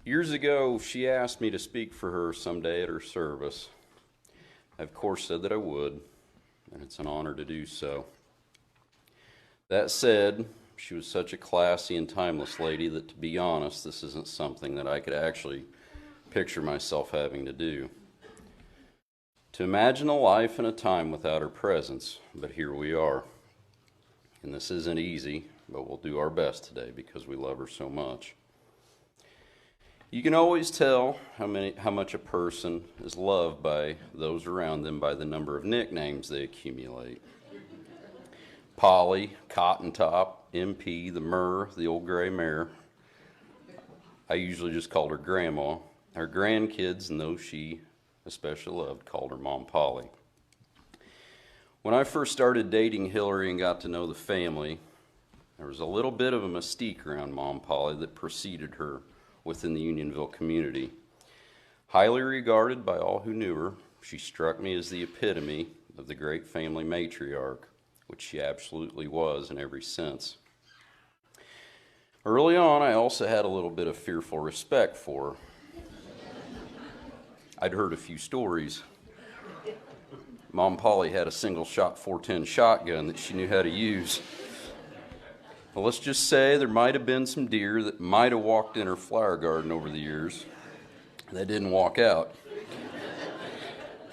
Years ago, she asked me to speak for her someday at her service. I, of course, said that I would, and it's an honor to do so. That said, she was such a classy and timeless lady that, to be honest, this isn't something that I could actually picture myself having to do. To imagine a life and a time without her presence, but here we are. And this isn't easy, but we'll do our best today because we love her so much. You can always tell how much a person is loved by those around them by the number of nicknames they accumulate. Polley, Cotton Top, MP, the Myrrh, the old gray mare. I usually just called her Grandma. Her grandkids, and those she especially loved, called her Mom Polley. When I first started dating Hillary and got to know the family, there was a little bit of a mystique around Mom Polley that preceded her within the Unionville community. Highly regarded by all who knew her, she struck me as the epitome of the great family matriarch, which she absolutely was in every sense. Early on, I also had a little bit of fearful respect for her. I'd heard a few stories. Mom Polley had a single-shot .410 shotgun that she knew how to use. Well, let's just say there might have been some deer that might have walked in her flower garden over the years that didn't walk out.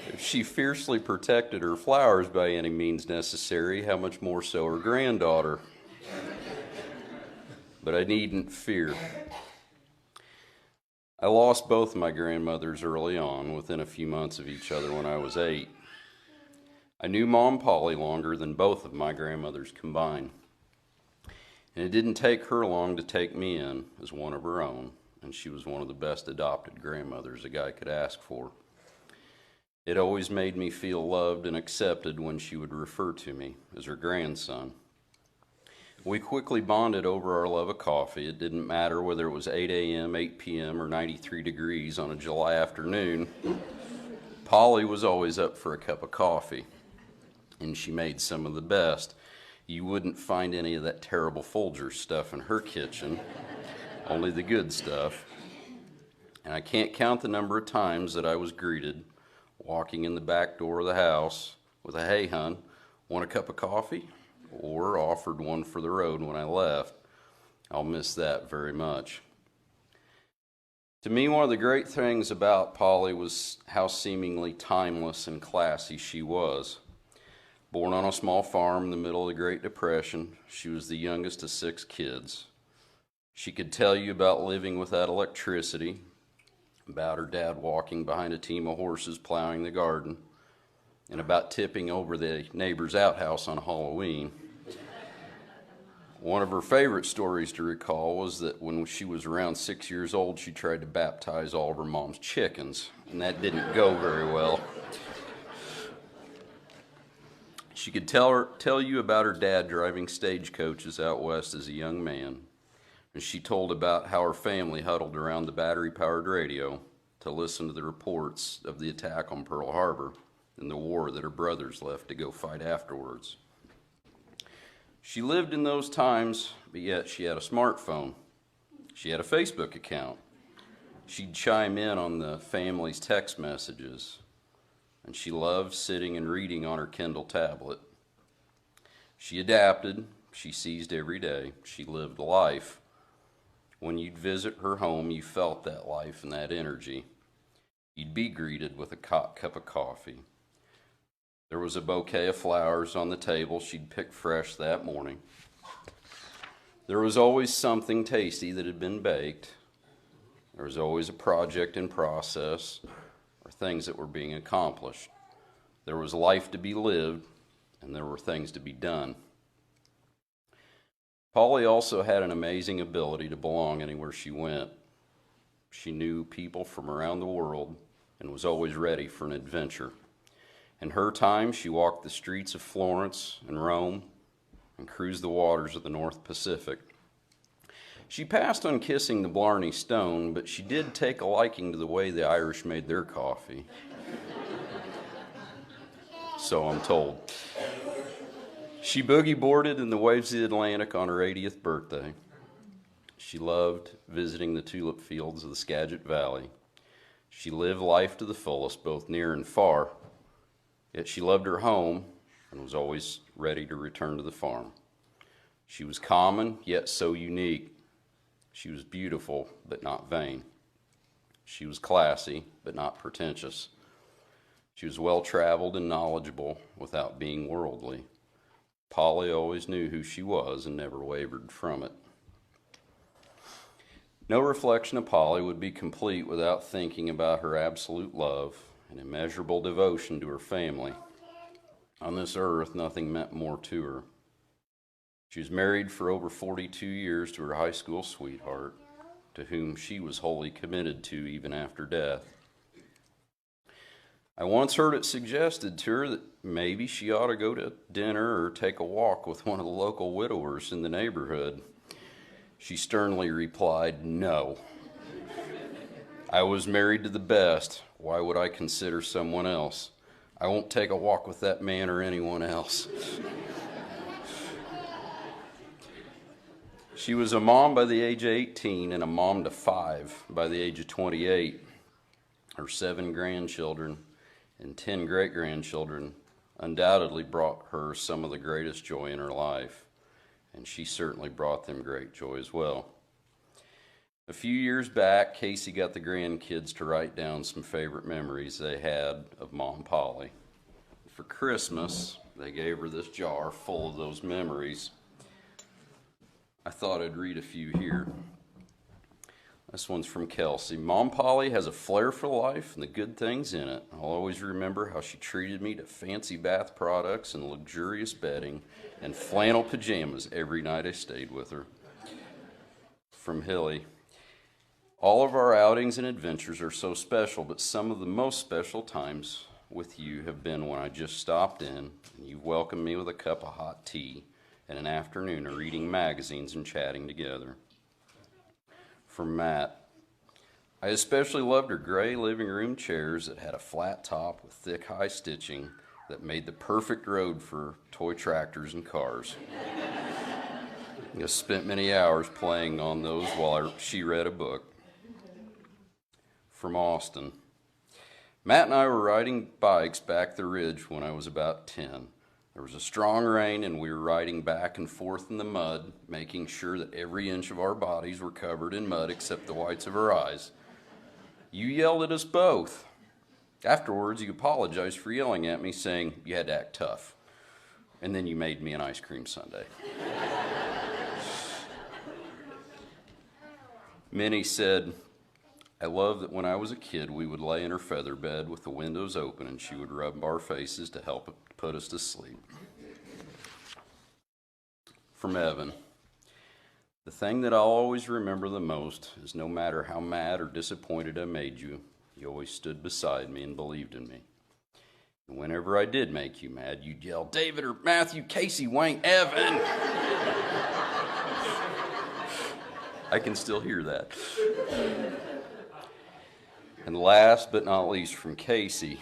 If she fiercely protected her flowers by any means necessary, how much more so her granddaughter? But I needn't fear. I lost both my grandmothers early on, within a few months of each other when I was 8. I knew Mom Polley longer than both of my grandmothers combined. And it didn't take her long to take me in as one of her own, and she was one of the best adopted grandmothers a guy could ask for. It always made me feel loved and accepted when she would refer to me as her grandson. We quickly bonded over our love of coffee. It didn't matter whether it was 8 a.m., 8 p.m., or 93 degrees on a July afternoon. Polley was always up for a cup of coffee, and she made some of the best. You wouldn't find any of that terrible Folgers stuff in her kitchen, only the good stuff. And I can't count the number of times that I was greeted walking in the back door of the house with a "Hey, hun, want a cup of coffee?" or offered one for the road when I left. I'll miss that very much. To me, one of the great things about Polley was how seemingly timeless and classy she was. Born on a small farm in the middle of the Great Depression, she was the youngest of 6 kids. She could tell you about living without electricity, about her dad walking behind a team of horses plowing the garden, and about tipping over the neighbor's outhouse on Halloween. One of her favorite stories to recall was that when she was around 6 years old, she tried to baptize all of her mom's chickens, and that didn't go very well. She could tell you about her dad driving stagecoaches out west as a young man, and she told about how her family huddled around the battery-powered radio to listen to the reports of the attack on Pearl Harbor and the war that her brothers left to go fight afterwards. She lived in those times, but yet she had a smartphone. She had a Facebook account. She'd chime in on the family's text messages, and she loved sitting and reading on her Kindle tablet. She adapted. She seized every day. She lived life. When you'd visit her home, you felt that life and that energy. You'd be greeted with a cup of coffee. There was a bouquet of flowers on the table she'd picked fresh that morning. There was always something tasty that had been baked. There was always a project in process or things that were being accomplished. There was life to be lived, and there were things to be done. Polley also had an amazing ability to belong anywhere she went. She knew people from around the world and was always ready for an adventure. In her time, she walked the streets of Florence and Rome and cruised the waters of the North Pacific. She passed on kissing the Blarney Stone, but she did take a liking to the way the Irish made their coffee. So I'm told. She boogie boarded in the waves of the Atlantic on her 80th birthday. She loved visiting the tulip fields of the Skagit Valley. She lived life to the fullest, both near and far, yet she loved her home and was always ready to return to the farm. She was common, yet so unique. She was beautiful, but not vain. She was classy, but not pretentious. She was well-traveled and knowledgeable without being worldly. Polley always knew who she was and never wavered from it. No reflection of Polley would be complete without thinking about her absolute love and immeasurable devotion to her family. On this earth, nothing meant more to her. She was married for over 42 years to her high school sweetheart, to whom she was wholly committed to even after death. I once heard it suggested to her that maybe she ought to go to dinner or take a walk with one of the local widowers in the neighborhood. She sternly replied, "No. I was married to the best. Why would I consider someone else? I won't take a walk with that man or anyone else." She was a mom by the age of 18 and a mom to 5 by the age of 28. Her 7 grandchildren and 10 great-grandchildren undoubtedly brought her some of the greatest joy in her life, and she certainly brought them great joy as well. A few years back, Casey got the grandkids to write down some favorite memories they had of Mom Polley. For Christmas, they gave her this jar full of those memories. I thought I'd read a few here. This one's from Kelsey. Mom Polley has a flair for life and the good things in it. I'll always remember how she treated me to fancy bath products and luxurious bedding and flannel pajamas every night I stayed with her. From Hilly. All of our outings and adventures are so special, but some of the most special times with you have been when I just stopped in and you welcomed me with a cup of hot tea and an afternoon of reading magazines and chatting together. From Matt. I especially loved her gray living room chairs that had a flat top with thick high stitching that made the perfect road for toy tractors and cars. I spent many hours playing on those while she read a book. From Austin. Matt and I were riding bikes back the ridge when I was about 10. There was a strong rain and we were riding back and forth in the mud, making sure that every inch of our bodies were covered in mud except the whites of our eyes. You yelled at us both. Afterwards, you apologized for yelling at me, saying you had to act tough. And then you made me an ice cream sundae. Minnie said, I love that when I was a kid, we would lay in her feather bed with the windows open and she would rub our faces to help put us to sleep. From Evan. The thing that I'll always remember the most is no matter how mad or disappointed I made you, you always stood beside me and believed in me. And whenever I did make you mad, you'd yell, David or Matthew, Casey, Wayne, Evan. I can still hear that. And last but not least, from Casey.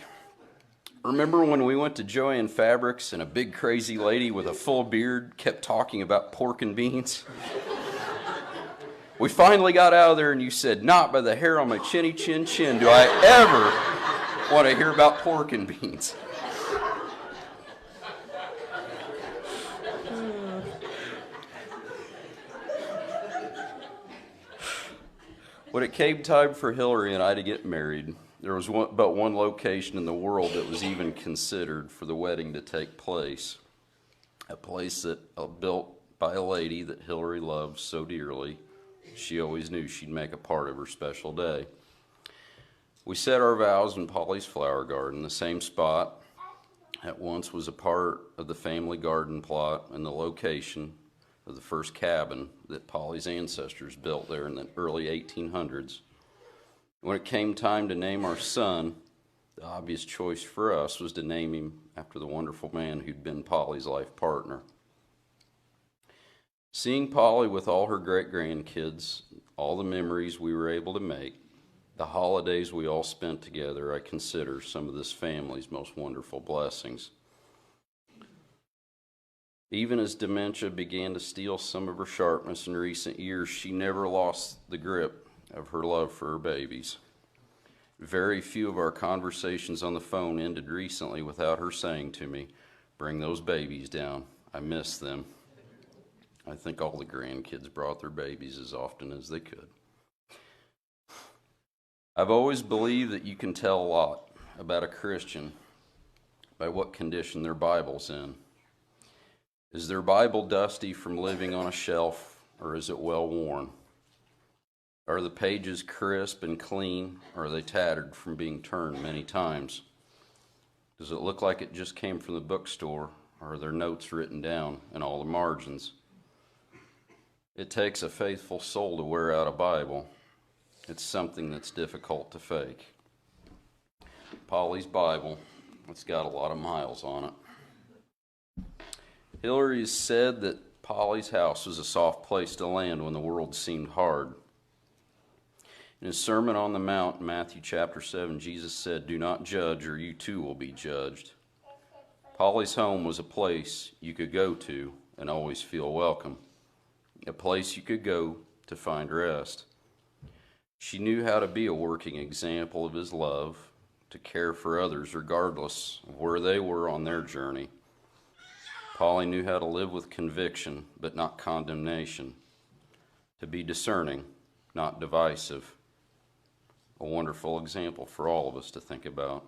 Remember when we went to Joann Fabrics and a big crazy lady with a full beard kept talking about pork and beans? We finally got out of there and you said, not by the hair on my chinny chin chin do I ever want to hear about pork and beans. When it came time for Hillary and I to get married, there was but one location in the world that was even considered for the wedding to take place. A place that built by a lady that Hillary loved so dearly, she always knew she'd make a part of her special day. We set our vows in Polley's flower garden, the same spot that once was a part of the family garden plot and the location of the first cabin that Polley's ancestors built there in the early 1800s. When it came time to name our son, the obvious choice for us was to name him after the wonderful man who'd been Polley's life partner. Seeing Polley with all her great-grandkids, all the memories we were able to make, the holidays we all spent together, I consider some of this family's most wonderful blessings. Even as dementia began to steal some of her sharpness in recent years, she never lost the grip of her love for her babies. Very few of our conversations on the phone ended recently without her saying to me, "Bring those babies down. I miss them." I think all the grandkids brought their babies as often as they could. I've always believed that you can tell a lot about a Christian by what condition their Bible's in. Is their Bible dusty from living on a shelf, or is it well worn? Are the pages crisp and clean, or are they tattered from being turned many times? Does it look like it just came from the bookstore, or are there notes written down in all the margins? It takes a faithful soul to wear out a Bible. It's something that's difficult to fake. Polley's Bible, it's got a lot of miles on it. Hillary has said that Polley's house was a soft place to land when the world seemed hard. In his Sermon on the Mount, Matthew chapter 7, Jesus said, "Do not judge, or you too will be judged." Polley's home was a place you could go to and always feel welcome, a place you could go to find rest. She knew how to be a working example of his love, to care for others regardless of where they were on their journey. Polley knew how to live with conviction, but not condemnation, to be discerning, not divisive. A wonderful example for all of us to think about.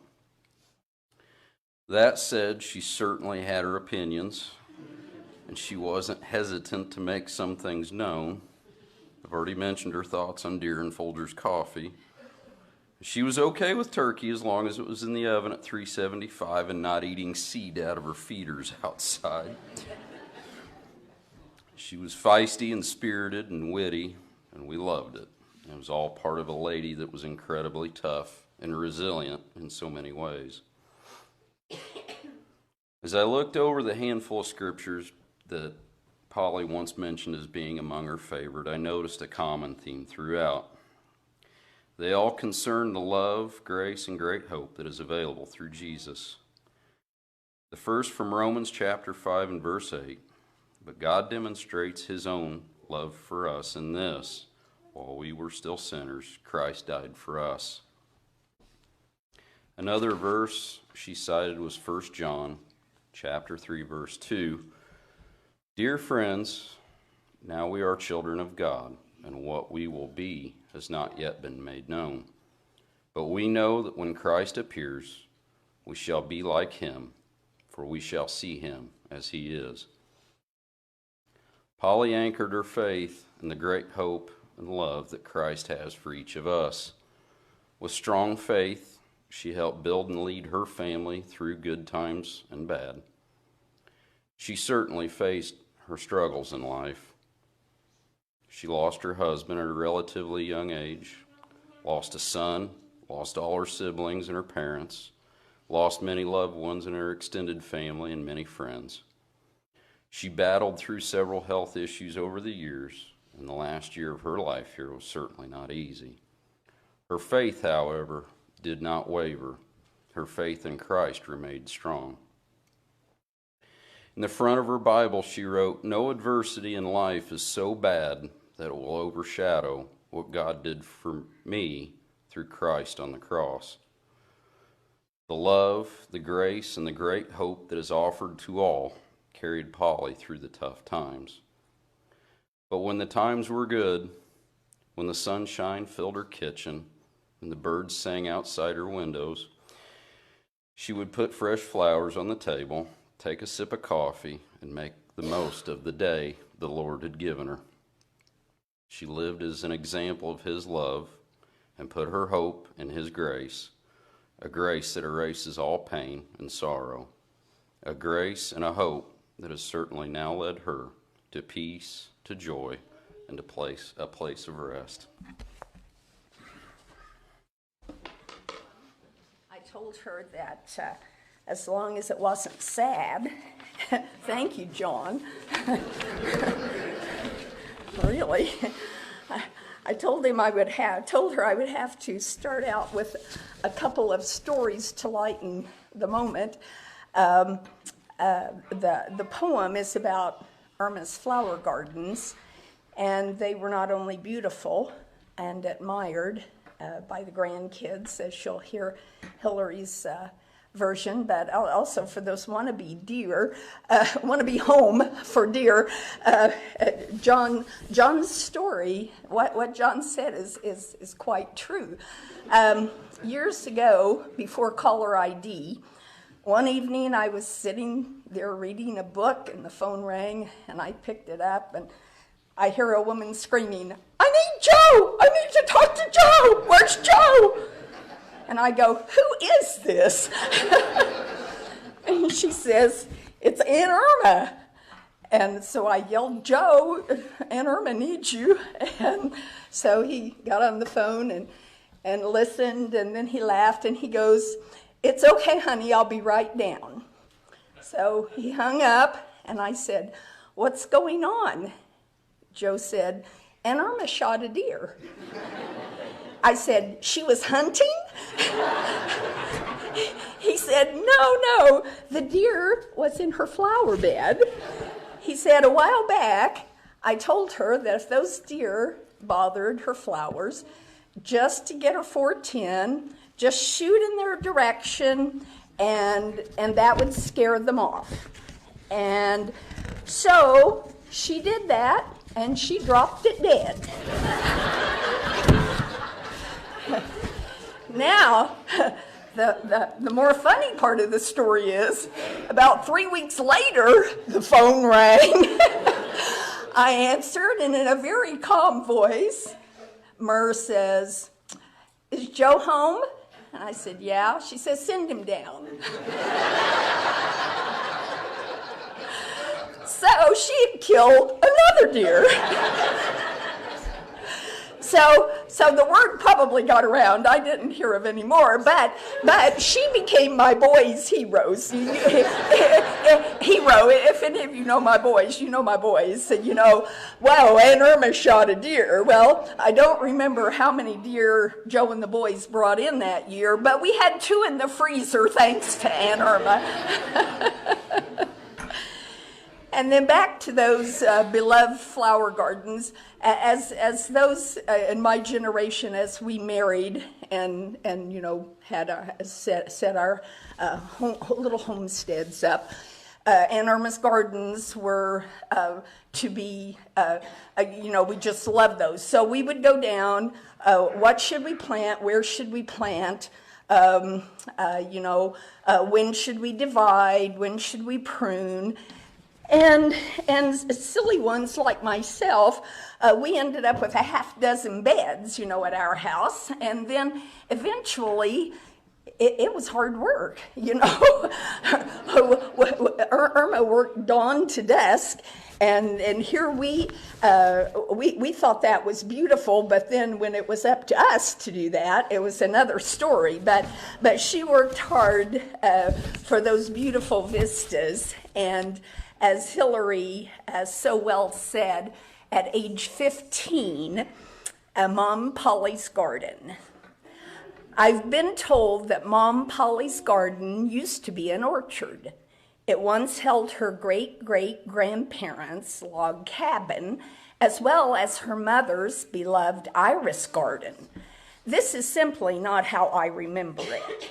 That said, she certainly had her opinions, and she wasn't hesitant to make some things known. I've already mentioned her thoughts on Deere and Folgers coffee. She was okay with turkey as long as it was in the oven at 375 and not eating seed out of her feeders outside. She was feisty and spirited and witty, and we loved it. It was all part of a lady that was incredibly tough and resilient in so many ways. As I looked over the handful of scriptures that Polley once mentioned as being among her favorite, I noticed a common theme throughout. They all concern the love, grace, and great hope that is available through Jesus. The first from Romans chapter 5 and verse 8, "But God demonstrates his own love for us in this: while we were still sinners, Christ died for us." Another verse she cited was 1 John chapter 3 verse 2. "Dear friends, now we are children of God, and what we will be has not yet been made known. But we know that when Christ appears, we shall be like him, for we shall see him as he is." Polley anchored her faith in the great hope and love that Christ has for each of us. With strong faith, she helped build and lead her family through good times and bad. She certainly faced her struggles in life. She lost her husband at a relatively young age, lost a son, lost all her siblings and her parents, lost many loved ones in her extended family and many friends. She battled through several health issues over the years, and the last year of her life here was certainly not easy. Her faith, however, did not waver. Her faith in Christ remained strong. In the front of her Bible, she wrote, "No adversity in life is so bad that it will overshadow what God did for me through Christ on the cross." The love, the grace, and the great hope that is offered to all carried Polley through the tough times. But when the times were good, when the sunshine filled her kitchen and the birds sang outside her windows, she would put fresh flowers on the table, take a sip of coffee, and make the most of the day the Lord had given her. She lived as an example of his love and put her hope in his grace, a grace that erases all pain and sorrow, a grace and a hope that has certainly now led her to peace, to joy, and to a place of rest. I told her that as long as it wasn't sad, thank you, John. Really, I told her I would have to start out with a couple of stories to lighten the moment. the poem is about Irma's flower gardens, and they were not only beautiful and admired by the grandkids, as you'll hear Hillary's version, but also for those wannabe deer, wannabe home for deer. John's story, what John said is quite true. Years ago, before caller ID, one evening I was sitting there reading a book and the phone rang and I picked it up and I hear a woman screaming, "I need Joe! I need to talk to Joe! Where's Joe?" And I go, "Who is this?" And she says, "It's Aunt Irma." And so I yelled, "Joe, Aunt Irma needs you." And so he got on the phone and listened, and then he laughed and he goes, "It's okay, honey, I'll be right down." So he hung up and I said, "What's going on?" Joe said, "Aunt Irma shot a deer." I said, "She was hunting?" He said, No, the deer was in her flower bed. He said, "A while back, I told her that if those deer bothered her flowers, just to get her 410, just shoot in their direction, and that would scare them off." And so she did that, and she dropped it dead. Now, the more funny part of the story is, about 3 weeks later, the phone rang. I answered, and in a very calm voice, Myrrh says, "Is Joe home?" And I said, "Yeah." She says, "Send him down." So she had killed another deer. So the word probably got around. I didn't hear of any more, but she became my boys' heroes. Hero. If any of you know my boys, you know my boys. Wow, Aunt Irma shot a deer. Well, I don't remember how many deer Joe and the boys brought in that year, but we had 2 in the freezer thanks to Aunt Irma. And then back to those beloved flower gardens. As those in my generation, as we married and had set our little homesteads up, Aunt Irma's gardens were to be, we just loved those. So we would go down. What should we plant? Where should we plant? When should we divide? When should we prune? And silly ones like myself, we ended up with a half dozen beds, at our house. And then eventually, it was hard work, Irma worked dawn to dusk. And here we thought that was beautiful, but then when it was up to us to do that, it was another story. But she worked hard for those beautiful vistas. And as Hillary so well said, at age 15, Mom Polley's garden. I've been told that Mom Polley's garden used to be an orchard. It once held her great-great-grandparents' log cabin, as well as her mother's beloved iris garden. This is simply not how I remember it.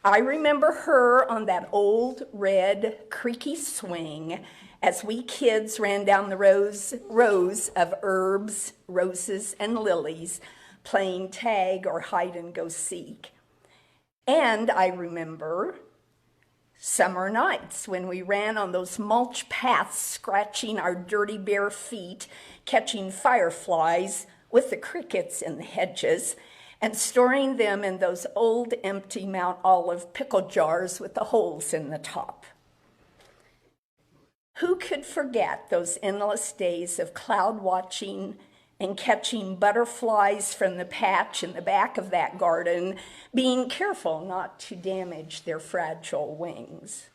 I remember her on that old red creaky swing as we kids ran down the rows of herbs, roses, and lilies, playing tag or hide and go seek. And I remember summer nights when we ran on those mulch paths, scratching our dirty bare feet, catching fireflies with the crickets in the hedges, and storing them in those old empty Mount Olive pickle jars with the holes in the top. Who could forget those endless days of cloud watching and catching butterflies from the patch in the back of that garden, being careful not to damage their fragile wings?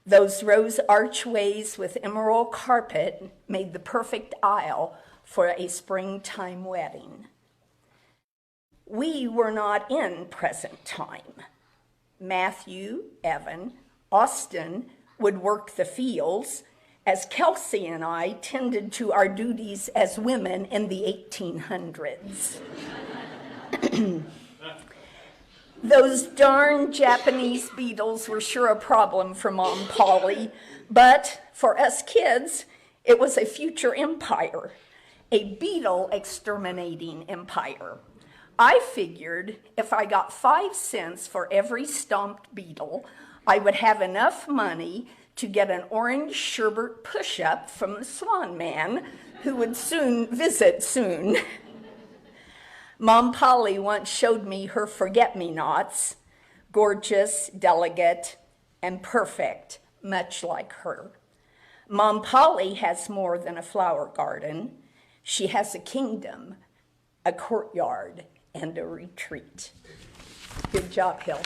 Those rose archways with emerald carpet made the perfect aisle for a springtime wedding. We were not in present time. Matthew, Evan, Austin would work the fields, as Kelsey and I tended to our duties as women in the 1800s. Those darn Japanese beetles were sure a problem for Mom Polley, but for us kids, it was a future empire, a beetle exterminating empire. I figured if I got 5 cents for every stomped beetle, I would have enough money to get an orange sherbet push-up from the Swan Man, who would visit soon. Mom Polley once showed me her forget-me-nots, gorgeous, delicate, and perfect, much like her. Mom Polley has more than a flower garden. She has a kingdom, a courtyard, and a retreat. Good job, Hill.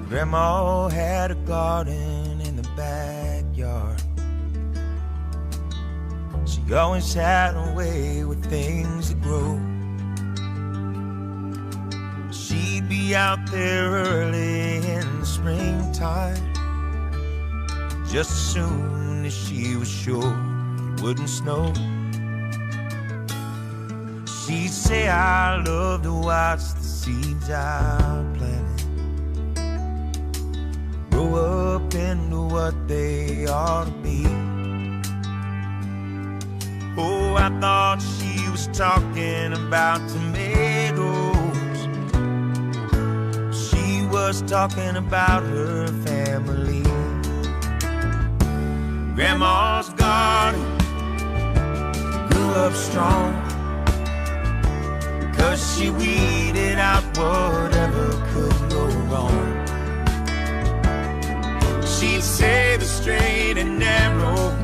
Grandma had a garden in the backyard. She always had a way with things to grow. She'd be out there early in the springtime, just as soon as she was sure it wouldn't snow. She'd say, I love to watch the seeds I planted grow up into what they ought to be. Oh, I thought she was talking about tomatoes. She was talking about her family. Grandma's garden grew up strong, 'cause she weeded out whatever could go wrong. She'd say the straight and narrow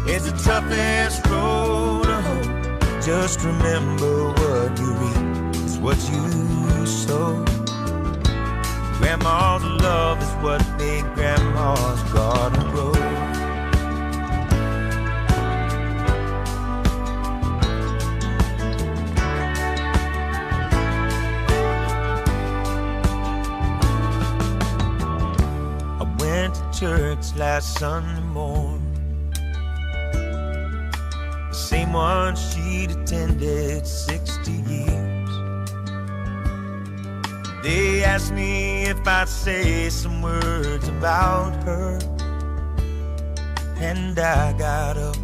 is the toughest road to hoe. Just remember what you reap is what you sow. Grandma's love is what made Grandma's garden grow. Church last Sunday morning, the same one she'd attended 60 years. They asked me if I'd say some words about her, and I got up,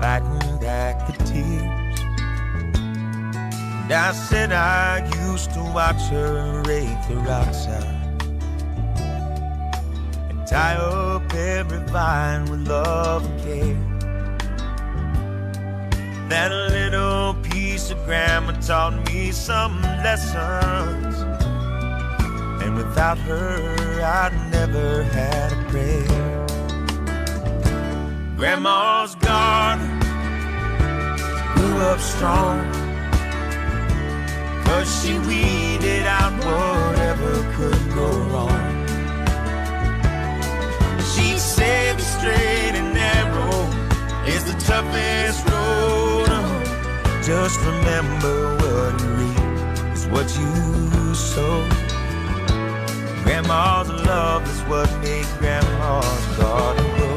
fighting back the tears. And I said I used to watch her rake the rocks out, tie up every vine with love and care. That little piece of grandma taught me some lessons, and without her I'd never had a prayer. Grandma's garden grew up strong, 'cause she weeded out whatever could go wrong. She'd say the straight and narrow is the toughest road to hoe. Just remember what you reap is what you sow. Grandma's love is what made Grandma's garden grow.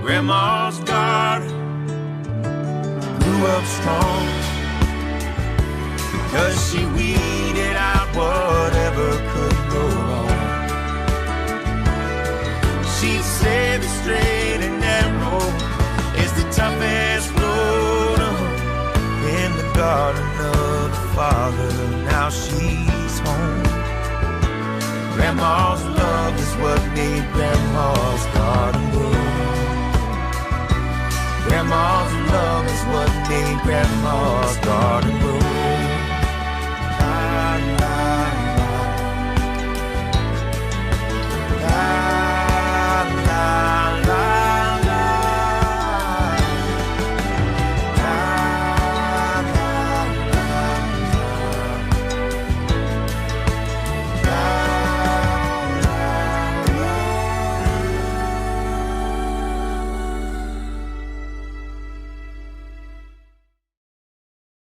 Grandma's garden grew up strong, because she weeded out whatever could go wrong. She'd say the straight and narrow is the toughest road to hoe. In the garden of the Father, now she's home. Grandma's love is what made Grandma's garden grow. Grandma's love is what made Grandma's garden bloom.